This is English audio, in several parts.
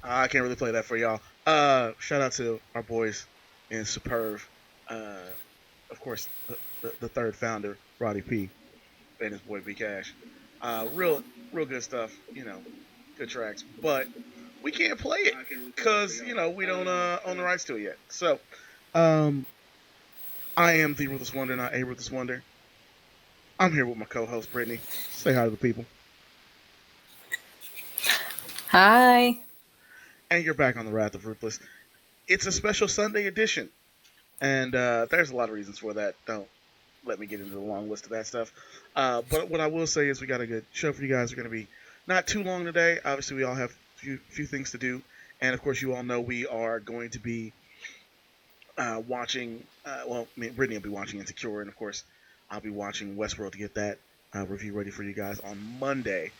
I can't really play that for y'all. Shout out to our boys in Superb. Uh, of course, the third founder, Roddy P, and his boy B Cash. Real good stuff. Good tracks. But we can't play it because we don't own the rights to it yet. So, um, I am the Ruthless Wonder, not a Ruthless Wonder. I'm here with my co-host Brittany. Say hi to the people. Hi. And you're back on the Wrath of Ruthless. It's a special Sunday edition, and there's a lot of reasons for that. Don't let me get into the long list of that stuff. But what I will say is we got a good show for you guys. We're going to be not too long today. Obviously, we all have few things to do, and of course, you all know we are going to be watching. Brittany will be watching Insecure, and of course, I'll be watching Westworld to get that review ready for you guys on Monday,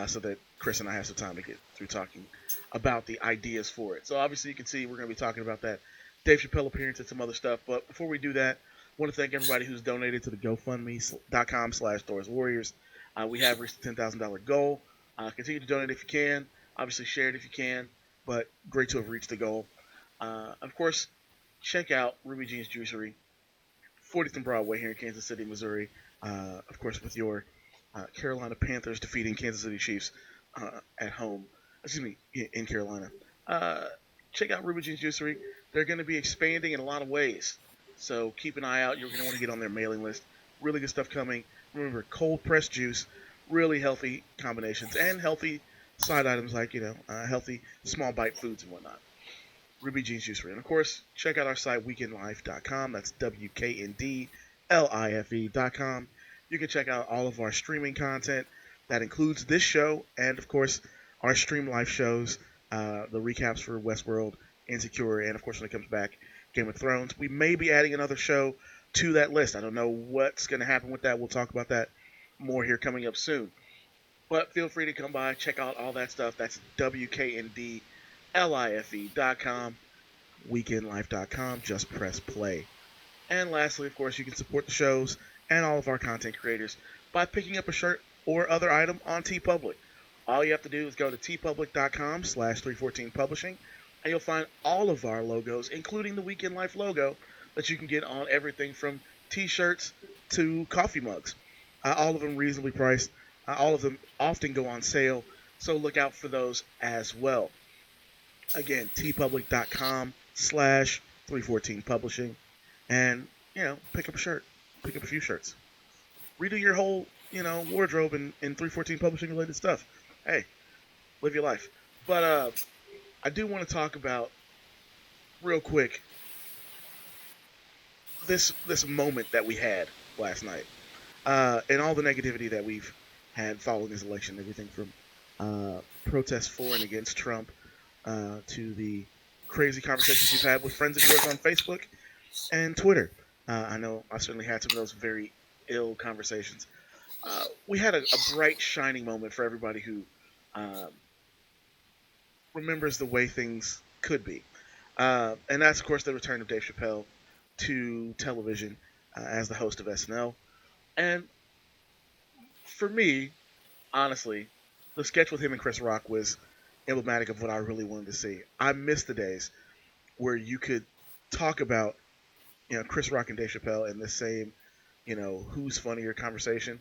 so that Chris and I have some time to get through talking about the ideas for it. So obviously, you can see we're going to be talking about that Dave Chappelle appearance and some other stuff. But before we do that, I want to thank everybody who's donated to the GoFundMe.com/Thor's Warriors. We have reached the $10,000 goal. Continue to donate if you can. Obviously, share it if you can. But great to have reached the goal. Of course, check out Ruby Jean's Juicery, 40th and Broadway here in Kansas City, Missouri. Of course, with your Carolina Panthers defeating Kansas City Chiefs at home. Excuse me, in Carolina. Check out Ruby Jean's Juicery. They're going to be expanding in a lot of ways. So keep an eye out. You're going to want to get on their mailing list. Really good stuff coming. Remember, cold pressed juice, really healthy combinations, and healthy side items like, healthy small bite foods and whatnot. Ruby Jean's Juicery. And of course, check out our site, weekendlife.com. That's WKNDLIFE.com. You can check out all of our streaming content. That includes this show and, of course, our stream live shows, the recaps for Westworld, Insecure, and, of course, when it comes back, Game of Thrones. We may be adding another show to that list. I don't know what's going to happen with that. We'll talk about that more here coming up soon. But feel free to come by, check out all that stuff. That's WKNDLIFE.com, weekendlife.com. Just press play. And lastly, of course, you can support the shows and all of our content creators by picking up a shirt or other item on TeePublic. All you have to do is go to tpublic.com/314publishing, and you'll find all of our logos, including the Weekend Life logo, that you can get on everything from t-shirts to coffee mugs. All of them reasonably priced. All of them often go on sale, so look out for those as well. Again, tpublic.com/314publishing, and, pick up a shirt, pick up a few shirts. Redo your whole, wardrobe in 314 publishing related stuff. Hey, live your life. But I do want to talk about, real quick, this moment that we had last night, and all the negativity that we've had following this election. Everything from protests for and against Trump to the crazy conversations we've had with friends of yours on Facebook and Twitter. I know I certainly had some of those very ill conversations. We had a bright, shining moment for everybody who remembers the way things could be. And that's, of course, the return of Dave Chappelle to television as the host of SNL. And for me, honestly, the sketch with him and Chris Rock was emblematic of what I really wanted to see. I miss the days where you could talk about, Chris Rock and Dave Chappelle in the same, who's funnier conversation,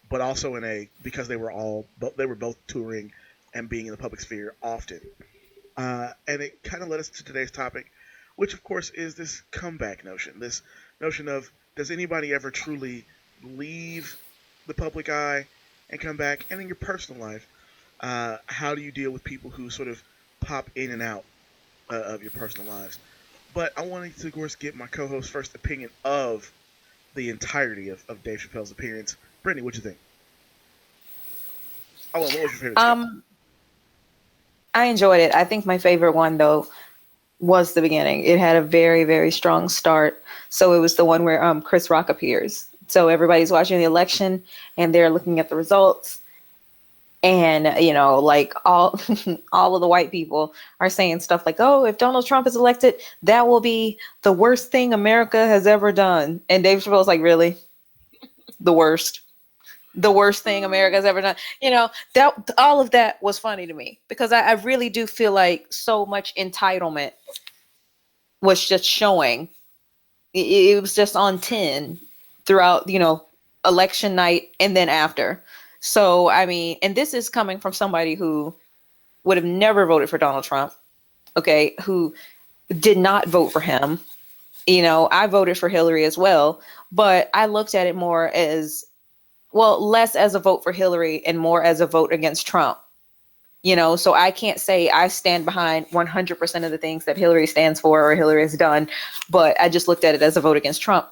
but also because they were both touring and being in the public sphere often. And it kind of led us to today's topic, which of course is this comeback notion. This notion of, does anybody ever truly leave the public eye and come back? And in your personal life, how do you deal with people who sort of pop in and out of your personal lives? But I wanted to, of course, get my co-host's first opinion of the entirety of Dave Chappelle's appearance. Brittany, what'd you think? Oh, what was your favorite sketch? I enjoyed it. I think my favorite one, though, was the beginning. It had a very, very strong start. So it was the one where Chris Rock appears. So everybody's watching the election and they're looking at the results. And, like all of the white people are saying stuff like, oh, if Donald Trump is elected, that will be the worst thing America has ever done. And Dave Chappelle's like, really? the worst. The worst thing America's ever done. That all of that was funny to me because I really do feel like so much entitlement was just showing. It was just on 10 throughout, election night and then after. So, I mean, and this is coming from somebody who would have never voted for Donald Trump, okay, who did not vote for him. I voted for Hillary as well, but I looked at it more as, well, less as a vote for Hillary and more as a vote against Trump. So I can't say I stand behind 100% of the things that Hillary stands for or Hillary has done, but I just looked at it as a vote against Trump.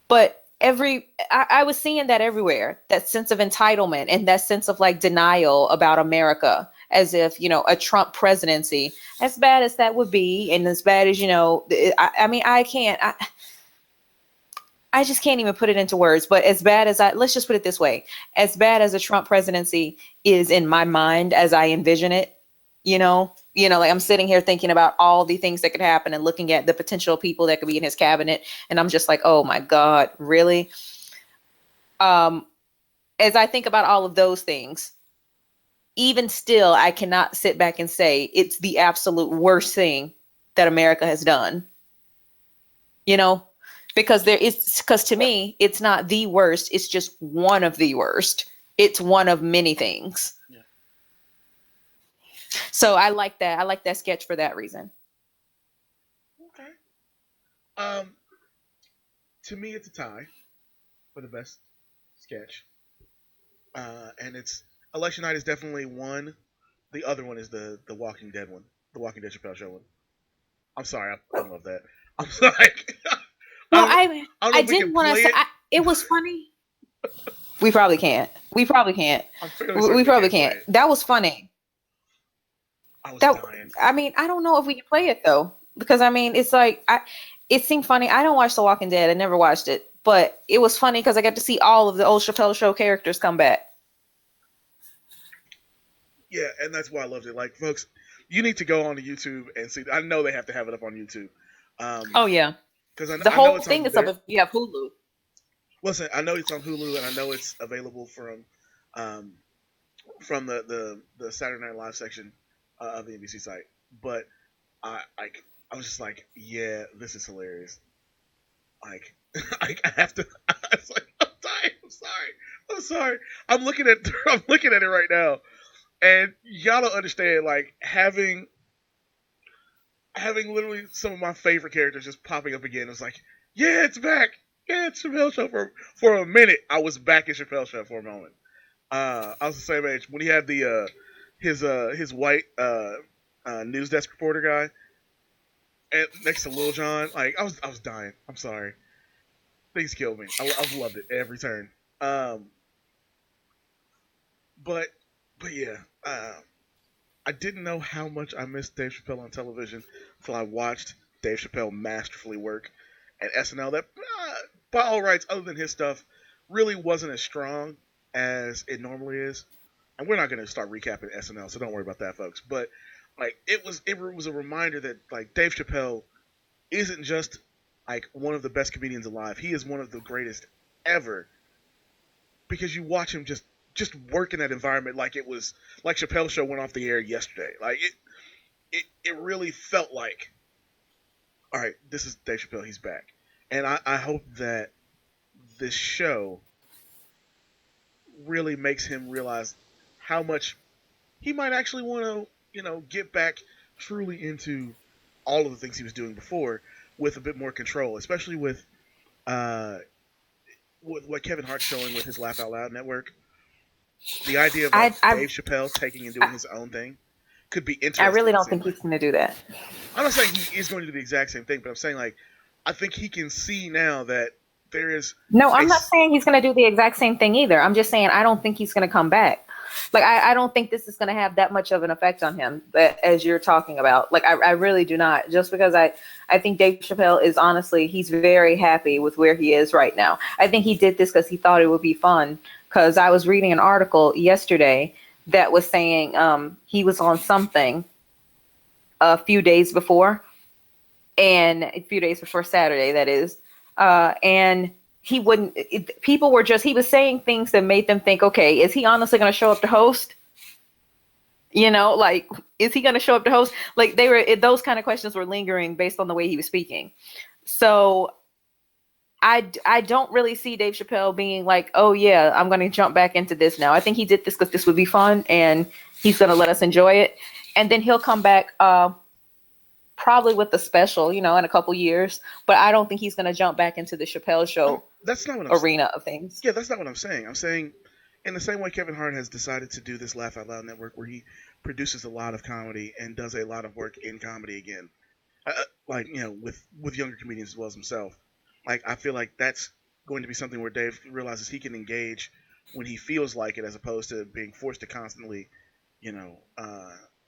But I was seeing that everywhere, that sense of entitlement and that sense of like denial about America, as if, a Trump presidency, as bad as that would be, and as bad as, I mean, I just can't even put it into words, but as bad as let's just put it this way, as bad as a Trump presidency is in my mind as I envision it, like I'm sitting here thinking about all the things that could happen and looking at the potential people that could be in his cabinet. And I'm just like, oh my God, really? As I think about all of those things, even still, I cannot sit back and say it's the absolute worst thing that America has done, because to me, it's not the worst. It's just one of the worst. It's one of many things. Yeah. So I like that. I like that sketch for that reason. Okay. To me, it's a tie for the best sketch. And it's election night is definitely one. The other one is the Walking Dead one, the Walking Dead Chappelle Show one. I'm sorry, I love that. I'm like, well, I didn't want to say it was funny. We probably can't. We probably can't. We probably can't. That was funny. I was dying. I mean, I don't know if we can play it though, because I mean, it's like it seemed funny. I don't watch The Walking Dead. I never watched it, but it was funny because I got to see all of the old Chappelle Show characters come back. Yeah, and that's why I loved it. Like, folks, you need to go on to YouTube and see. I know they have to have it up on YouTube. Oh yeah, because the whole thing is up if you have Hulu. Listen, I know it's on Hulu, and I know it's available from the Saturday Night Live section of the NBC site. But I was just like, yeah, this is hilarious. Like, I have to. I was like, I'm dying. I'm sorry. I'm looking at it right now, and y'all don't understand. Like having literally some of my favorite characters just popping up again. It was like, yeah, it's back. Yeah, it's Chappelle Show for a minute. I was back in Chappelle Show for a moment. I was the same age when he had the his white news desk reporter guy and next to Lil Jon. Like I was dying. I'm sorry. Things killed me. I've loved it every turn. But yeah. I didn't know how much I missed Dave Chappelle on television until I watched Dave Chappelle masterfully work at SNL. That, by all rights, other than his stuff, really wasn't as strong as it normally is. And we're not going to start recapping SNL, so don't worry about that, folks. But like, it was a reminder that like Dave Chappelle isn't just like one of the best comedians alive. He is one of the greatest ever. Because you watch him just work in that environment like it was like Chappelle Show went off the air yesterday. Like it really felt like, all right, this is Dave Chappelle. He's back, and I hope that this show really makes him realize how much he might actually want to, get back truly into all of the things he was doing before with a bit more control, especially with what Kevin Hart's showing with his Laugh Out Loud network. The idea of Dave Chappelle taking and doing his own thing could be interesting. I really don't think he's going to do that. I'm not saying he is going to do the exact same thing, but I'm saying like I think he can see now that there is. No, I'm not saying he's going to do the exact same thing either. I'm just saying I don't think he's going to come back. Like I don't think this is going to have that much of an effect on him as you're talking about. Like I really do not. Just because I think Dave Chappelle is he's very happy with where he is right now. I think he did this because he thought it would be fun. Because I was reading an article yesterday that was saying he was on something a few days before Saturday, that is. And he wouldn't. People were just, he was saying things that made them think, okay, is he honestly going to show up to host? You know, like, is he going to show up to host? Like, they were, those kind of questions were lingering based on the way he was speaking. So I don't really see Dave Chappelle being like, oh yeah, I'm going to jump back into this now. I think he did this because this would be fun and he's going to let us enjoy it. And then he'll come back probably with the special, you know, in a couple years. But I don't think he's going to jump back into the Chappelle show that's not what arena of things. Yeah, that's not what I'm saying. I'm saying in the same way Kevin Hart has decided to do this Laugh Out Loud network where he produces a lot of comedy and does a lot of work in comedy again, like, you know, with younger comedians as well as himself. Like, I feel like that's going to be something where Dave realizes he can engage when he feels like it, as opposed to being forced to constantly, you know,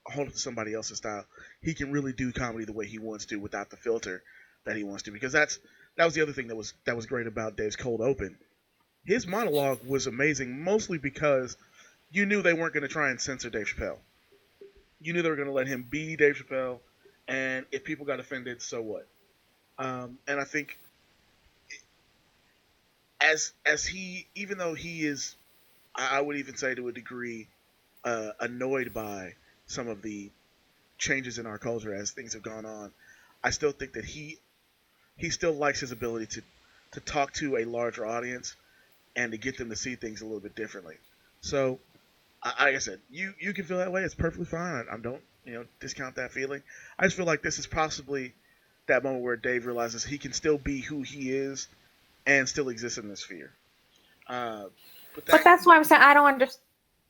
hold up to somebody else's style. He can really do comedy the way he wants to without the filter that he wants to, because that was the other thing that was great about Dave's cold open. His monologue was amazing, mostly because you knew they weren't going to try and censor Dave Chappelle. You knew they were going to let him be Dave Chappelle, and if people got offended, so what? And I think as he, even though he is, I would even say to a degree, annoyed by some of the changes in our culture as things have gone on, I still think that he still likes his ability to talk to a larger audience and to get them to see things a little bit differently. So, like I said, you can feel that way. It's perfectly fine. I don't, you know, discount that feeling. I just feel like this is possibly that moment where Dave realizes he can still be who he is and still exist in this sphere. But that's why I'm saying I don't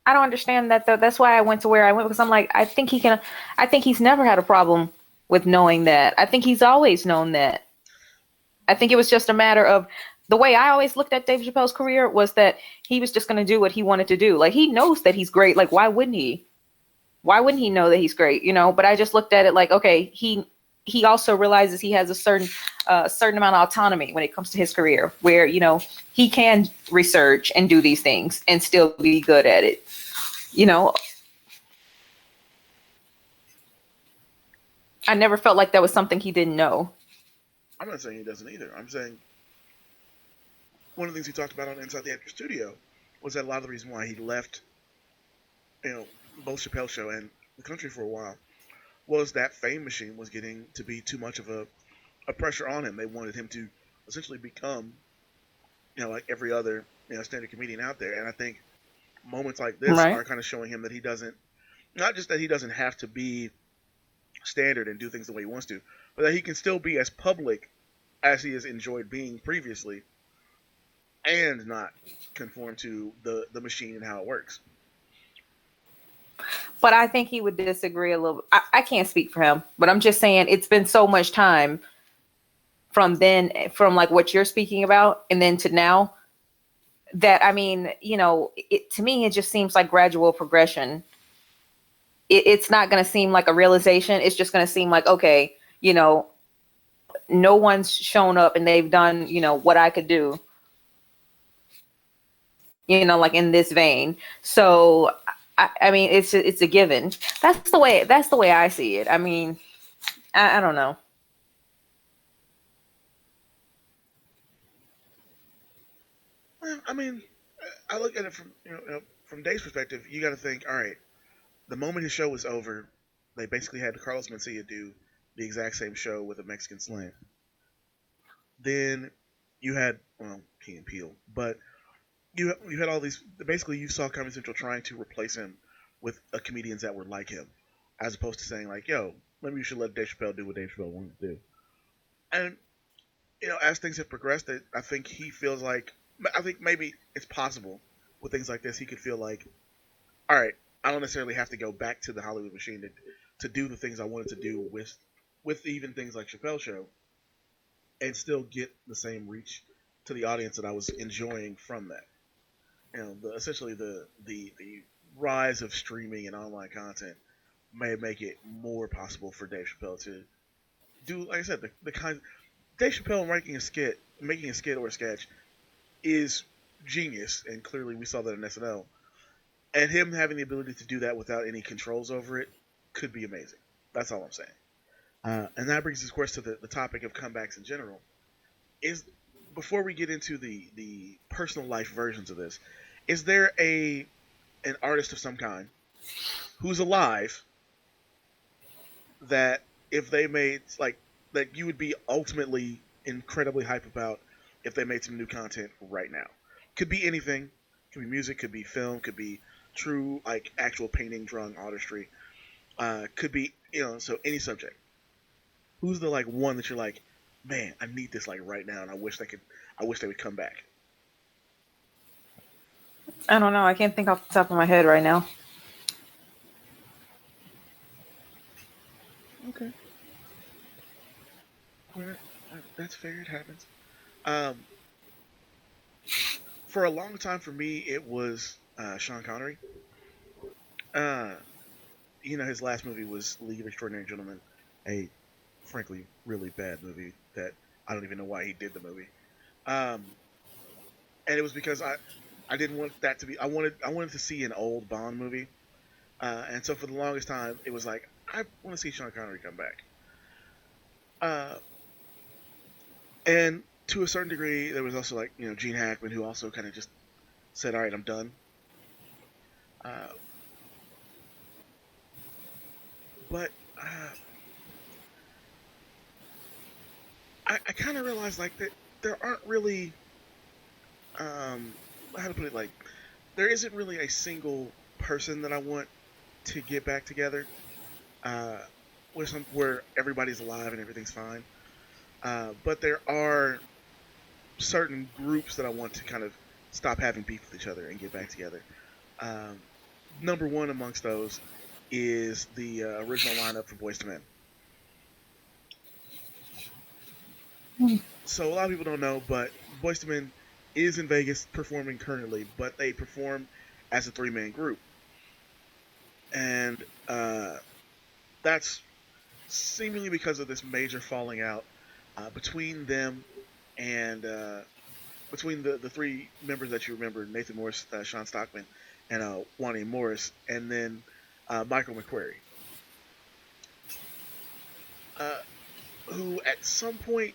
understand that though. That's why I went to where I went, because I'm like, I think he's never had a problem with knowing that. I think he's always known that. I think it was just a matter of, the way I always looked at Dave Chappelle's career was that he was just going to do what he wanted to do. Like, he knows that he's great. Like, why wouldn't he? Why wouldn't he know that he's great? You know, but I just looked at it like, okay, he also realizes he has a certain amount of autonomy when it comes to his career, where, you know, he can research and do these things and still be good at it. You know, I never felt like that was something he didn't know. I'm not saying he doesn't either. I'm saying one of the things he talked about on Inside the Actor Studio was that a lot of the reason why he left, you know, both Chappelle's show and the country for a while was that fame machine was getting to be too much of a pressure on him. They wanted him to essentially become, you know, like every other, you know, standard comedian out there. And I think moments like this are kind of showing him that he doesn't, not just that he doesn't have to be standard and do things the way he wants to, but that he can still be as public as he has enjoyed being previously and not conform to the machine and how it works. But I think he would disagree a little. I can't speak for him, but I'm just saying it's been so much time from then, from like what you're speaking about, and then to now, that, I mean, you know, to me, it just seems like gradual progression. It's not going to seem like a realization. It's just going to seem like, okay, you know, no one's shown up and they've done, you know, what I could do, you know, like in this vein. So, I mean, it's a given. That's the way I see it. I mean, I don't know. I mean, I look at it from, you know, from Dave's perspective. You got to think, all right, the moment his show was over, they basically had Carlos Mencia do the exact same show with a Mexican slang. Then you had, well, Key and Peele, but you had all these. Basically, you saw Comedy Central trying to replace him with comedians that were like him, as opposed to saying like, "Yo, maybe you should let Dave Chappelle do what Dave Chappelle wanted to do." And, you know, as things have progressed, I think he feels like, I think maybe it's possible with things like this, he could feel like, all right, I don't necessarily have to go back to the Hollywood machine to do the things I wanted to do with even things like Chappelle's Show, and still get the same reach to the audience that I was enjoying from that. You know, essentially the rise of streaming and online content may make it more possible for Dave Chappelle to do, like I said, the kind. Dave Chappelle making a skit or a sketch is genius, and clearly we saw that in SNL. And him having the ability to do that without any controls over it could be amazing. That's all I'm saying. And that brings us, of course, to the topic of comebacks in general. Is before we get into the personal life versions of this, is there a an artist of some kind who's alive that if they made like that you would be ultimately incredibly hype about if they made some new content right now? Could be anything. Could be music. Could be film. Could be true like actual painting, drawing, artistry. Could be so any subject. Who's the like one that you're like, man, I need this like right now, and I wish they would come back. I don't know. I can't think off the top of my head right now. Okay, well, that's fair. It happens. Um, for a long time, for me, it was Sean Connery. Uh, his last movie was League of Extraordinary Gentlemen, a frankly really bad movie that I don't even know why he did the movie. Um, and it was because I didn't want that to be. I wanted to see an old Bond movie, and so for the longest time, it was like I want to see Sean Connery come back. Uh, and to a certain degree, there was also like Gene Hackman who also kind of just said, "All right, I'm done." Uh, but I kind of realized like that there aren't really how to put it like there isn't really a single person that I want to get back together uh, where everybody's alive and everything's fine. But there are certain groups that I want to kind of stop having beef with each other and get back together. Um, Number one amongst those is the original lineup for Boys to Men. So a lot of people don't know, but Boys to Men is in Vegas performing currently, but they perform as a three-man group, and that's seemingly because of this major falling out between them and between the three members that you remember: Nathan Morris, Sean Stockman, and Wani Morris, and then Michael McQuarrie, uh, who at some point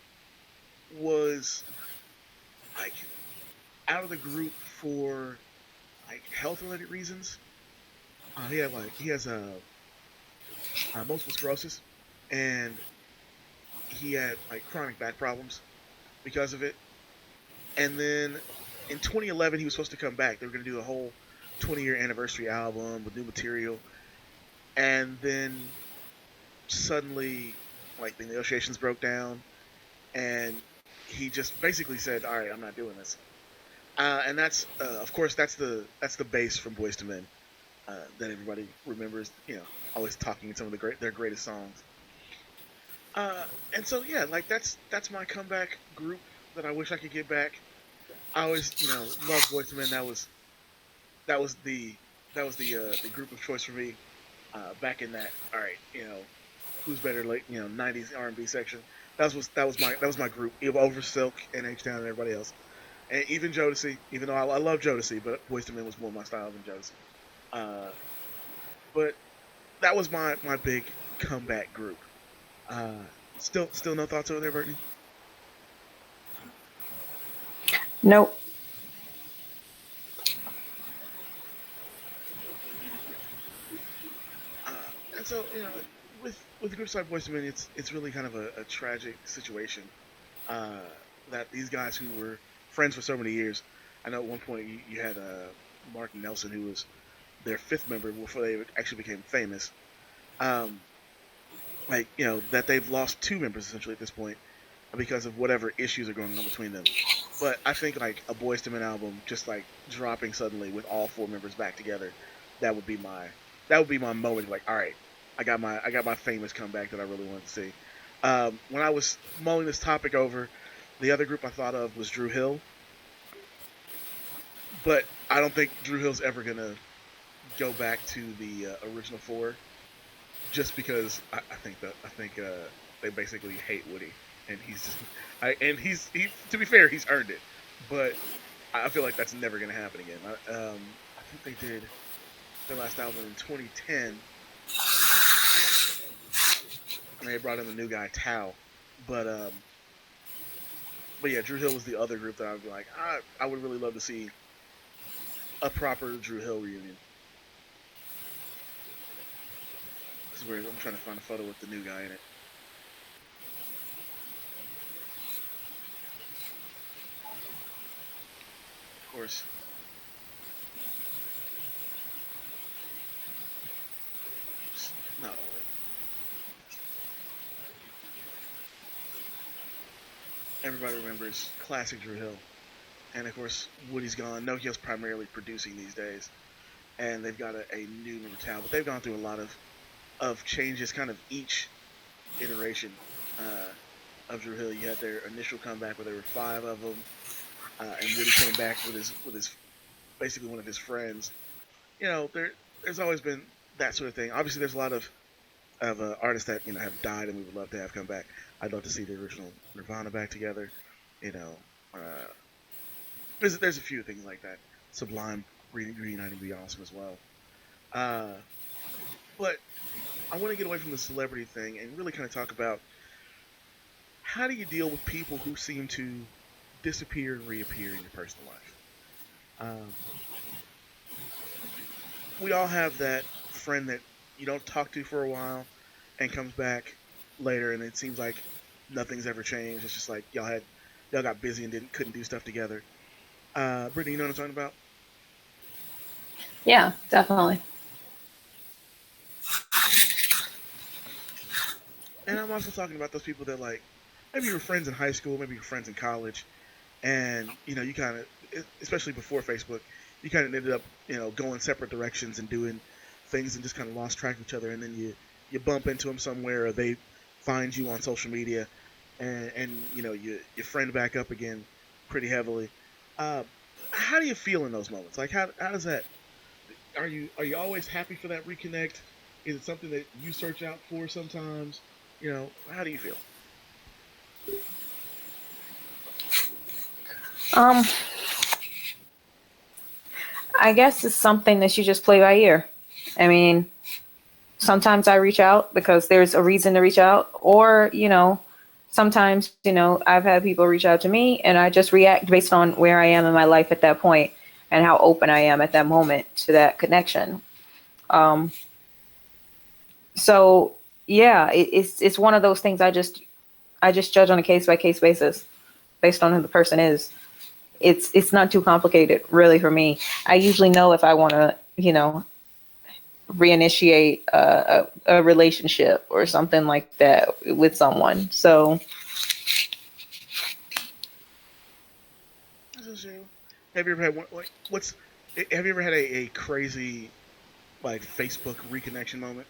was like out of the group for like health related reasons. He has multiple sclerosis, and he had like chronic back problems because of it. And then in 2011, he was supposed to come back. They were going to do a whole 20-year anniversary album with new material, and then suddenly, like the negotiations broke down, and he just basically said, "All right, I'm not doing this." And that's, of course, that's the bass from Boys to Men that everybody remembers. Always talking in some of their greatest songs. And so yeah, like that's my comeback group that I wish I could get back. I always, love Boys to Men. That was the the group of choice for me back in that. All right, who's better, like '90s R&B section. That was my group. Over Silk and H Town and everybody else, and even Jodeci. Even though I love Jodeci, but Boys to Men was more my style than Jodeci. Uh, but that was my big comeback group. Uh, still no thoughts over there, Brittany. Nope. And so with groups like Boys to Men, it's really kind of a tragic situation uh, that these guys who were friends for so many years. I know at one point you had Mark Nelson, who was their fifth member before they actually became famous. Um, like that they've lost two members essentially at this point because of whatever issues are going on between them. But I think like a Boys to Men album, just like dropping suddenly with all four members back together, that would be my that would be my moment. Like, all right, I got my famous comeback that I really wanted to see. When I was mulling this topic over, the other group I thought of was Drew Hill, but I don't think Drew Hill's ever gonna go back to the original four, just because I think they basically hate Woody, and he's just he to be fair, he's earned it, but I feel like that's never gonna happen again. I think they did their last album in 2010, and they brought in the new guy Tao, but But yeah, Drew Hill was the other group that I'd be like, I would really love to see a proper Drew Hill reunion. This is weird. I'm trying to find a photo with the new guy in it. Of course, it's not all of it. Everybody remembers classic Drew Hill. And of course, Woody's gone. Nokia's primarily producing these days. And they've got a new member Tal, but they've gone through a lot of changes kind of each iteration of Drew Hill. You had their initial comeback where there were 5 of them, and Woody came back with his basically one of his friends. There's always been that sort of thing. Obviously, there's a lot of artists that have died and we would love to have come back. I'd love to see the original Nirvana back together. You know, uh, there's a few things like that. Sublime reuniting would be awesome as well. Uh, but I want to get away from the celebrity thing and really kind of talk about how do you deal with people who seem to disappear and reappear in your personal life. Um, we all have that friend that you don't talk to for a while and comes back later, and it seems like nothing's ever changed. It's just like y'all got busy and didn't couldn't do stuff together. Brittany, you know what I'm talking about? Yeah, definitely. And I'm also talking about those people that like maybe you were friends in high school, maybe you were friends in college, and you kind of, especially before Facebook, you kind of ended up going separate directions and doing things and just kind of lost track of each other, and then you bump into them somewhere or they find you on social media, and you friend back up again pretty heavily. Uh, how do you feel in those moments? Like how does that? Are you always happy for that reconnect? Is it something that you search out for sometimes? How do you feel? Um, I guess it's something that you just play by ear. I mean, sometimes I reach out because there's a reason to reach out, or sometimes I've had people reach out to me and I just react based on where I am in my life at that point and how open I am at that moment to that connection. Um, so yeah, it's one of those things. I just judge on a case by case basis based on who the person is. It's not too complicated really for me. I usually know if I want to reinitiate a relationship or something like that with someone. So This is you. Have you ever had one? Like, have you ever had a crazy like Facebook reconnection moment?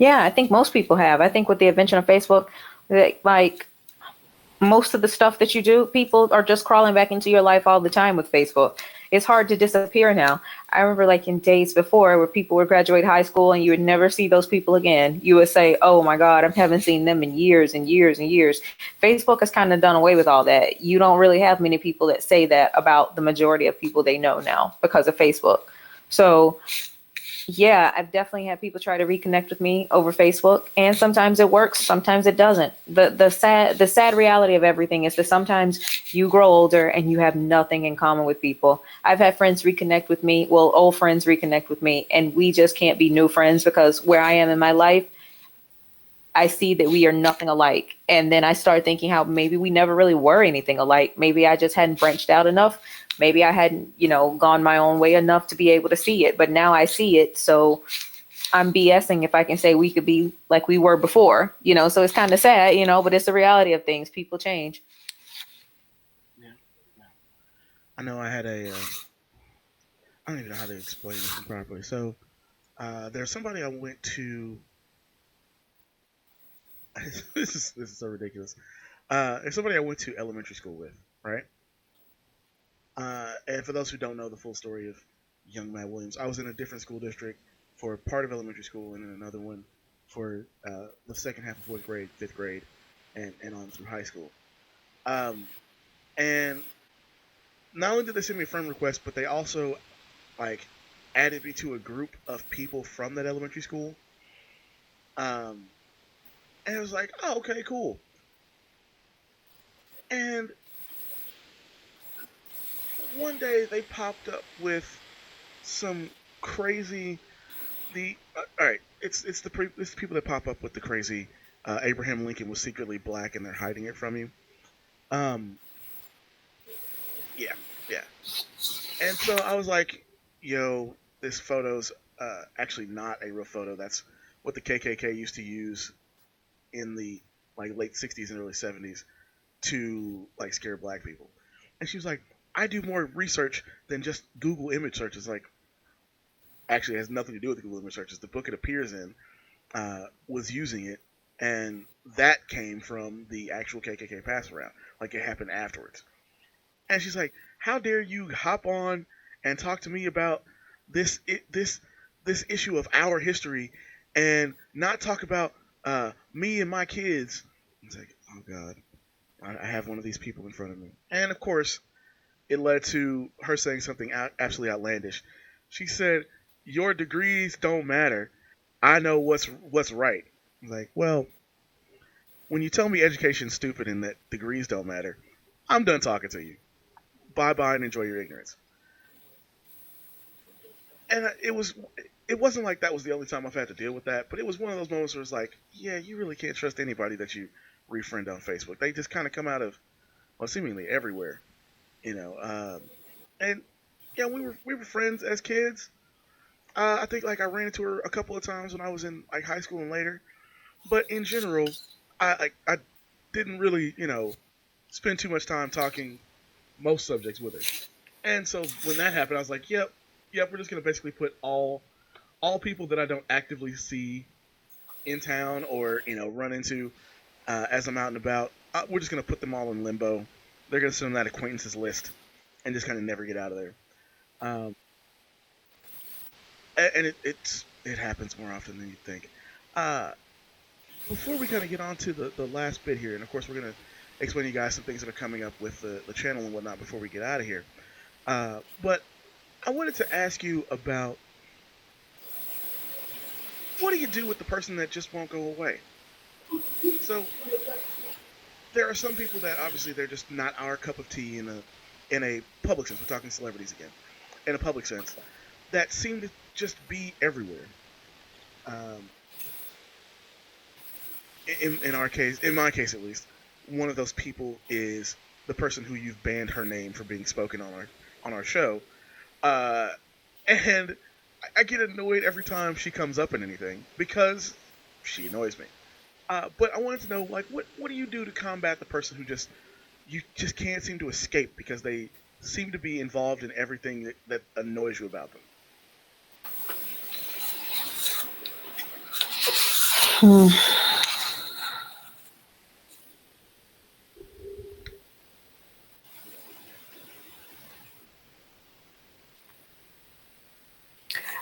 yeah, I think most people have. I think with the invention of Facebook, like most of the stuff that you do, people are just crawling back into your life all the time with Facebook. It's hard to disappear now. I remember like in days before where people would graduate high school and you would never see those people again. You would say, oh my God, I haven't seen them in years and years and years. Facebook has kind of done away with all that. You don't really have many people that say that about the majority of people they know now because of Facebook. So yeah, I've definitely had people try to reconnect with me over Facebook, and sometimes it works, sometimes it doesn't. The sad reality of everything is that sometimes you grow older and you have nothing in common with people. I've had friends reconnect with me, well, old friends reconnect with me, and we just can't be new friends because where I am in my life, I see that we are nothing alike. And then I start thinking how maybe we never really were anything alike. Maybe I just hadn't branched out enough. Maybe I hadn't, gone my own way enough to be able to see it. But now I see it. So I'm BSing if I can say we could be like we were before, so it's kind of sad, but it's the reality of things. People change. Yeah. Yeah. I know I had I don't even know how to explain this properly. So there's somebody I went to. This is so ridiculous. There's somebody I went to elementary school with, right? And for those who don't know the full story of young Matt Williams, I was in a different school district for part of elementary school and then another one for the second half of fourth grade, fifth grade, and on through high school. Um, and not only did they send me a friend request, but they also like added me to a group of people from that elementary school. Um, and it was like, oh, okay, cool. And one day they popped up with some crazy all right. It's the people that pop up with the crazy. Abraham Lincoln was secretly black and they're hiding it from you. Um, yeah, yeah. And so I was like, yo, this photo's actually not a real photo. That's what the KKK used to use in the like late '60s and early '70s to like scare black people. And she was like, I do more research than just Google image searches. Like, actually, it has nothing to do with Google image searches. The book it appears in was using it, and that came from the actual KKK pass around. Like, it happened afterwards. And she's like, "How dare you hop on and talk to me about this issue of our history, and not talk about me and my kids?" It's like, oh god, I have one of these people in front of me, and of course, it led to her saying something absolutely outlandish. She said, "Your degrees don't matter. I know what's right." I'm like, well, when you tell me education's stupid and that degrees don't matter, I'm done talking to you. Bye bye and enjoy your ignorance. And it wasn't like that was the only time I've had to deal with that, but it was one of those moments where it's like, yeah, you really can't trust anybody that you refriend on Facebook. They just kind of come out of, well, seemingly everywhere, you know. And yeah, we were friends as kids. I think like I ran into her a couple of times when I was in like high school and later, but in general, I didn't really spend too much time talking most subjects with her. And so when that happened, I was like, yep, we're just gonna basically put all people that I don't actively see in town or run into as I'm out and about. We're just gonna put them all in limbo. They're gonna send them that acquaintances list and just kind of never get out of there. Um, and it happens more often than you think. Uh, Before we kind of get on to the last bit here, and of course we're gonna explain to you guys some things that are coming up with the channel and whatnot before we get out of here. But I wanted to ask you about what do you do with the person that just won't go away? So there are some people that obviously they're just not our cup of tea in a public sense. We're talking celebrities again. In a public sense, that seem to just be everywhere. Um, in our case, in my case at least, one of those people is the person who you've banned her name from being spoken on our show, uh, and I get annoyed every time she comes up in anything because she annoys me. But I wanted to know, like, what do you do to combat the person who you just can't seem to escape because they seem to be involved in everything that annoys you about them?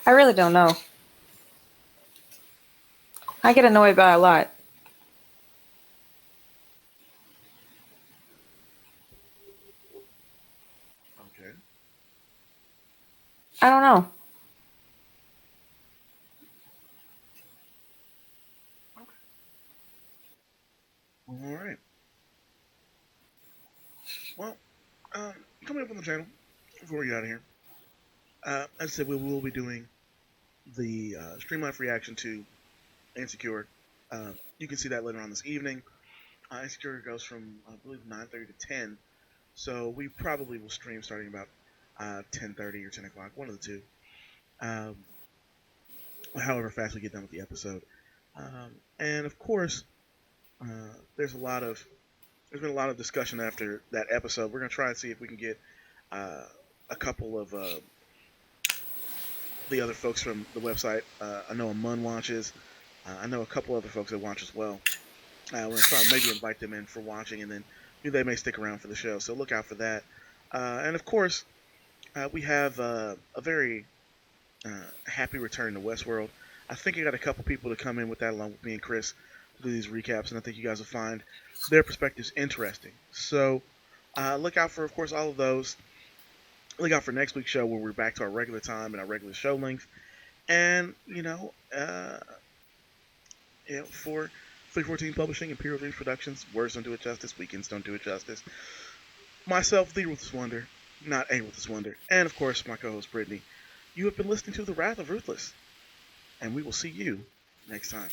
I really don't know. I get annoyed by a lot. Okay. I don't know. Okay. All right. Well, coming up on the channel before we get out of here, as I said, we will be doing the stream life reaction to Insecure. You can see that later on this evening. Insecure goes from I believe 9:30 to 10, so we probably will stream starting about 10:30 or 10 o'clock, one of the two. Um, However fast we get done with the episode, and of course, uh, there's a lot of there's been a lot of discussion after that episode. We're gonna try and see if we can get uh, a couple of the other folks from the website. I know Amun watches. I know a couple other folks that watch as well. We're gonna try and maybe invite them in for watching, and then they may stick around for the show. So look out for that. And of course, we have a very happy return to Westworld. I think I got a couple people to come in with that along with me and Chris to do these recaps, and I think you guys will find their perspectives interesting. So look out for, of course, all of those. Look out for next week's show where we're back to our regular time and our regular show length. And for 314 Publishing, Imperial Dreams Productions. Words don't do it justice. Weekends don't do it justice. Myself, the Ruthless Wonder, not a Ruthless Wonder, and of course my co-host Brittany. You have been listening to The Wrath of Ruthless, and we will see you next time.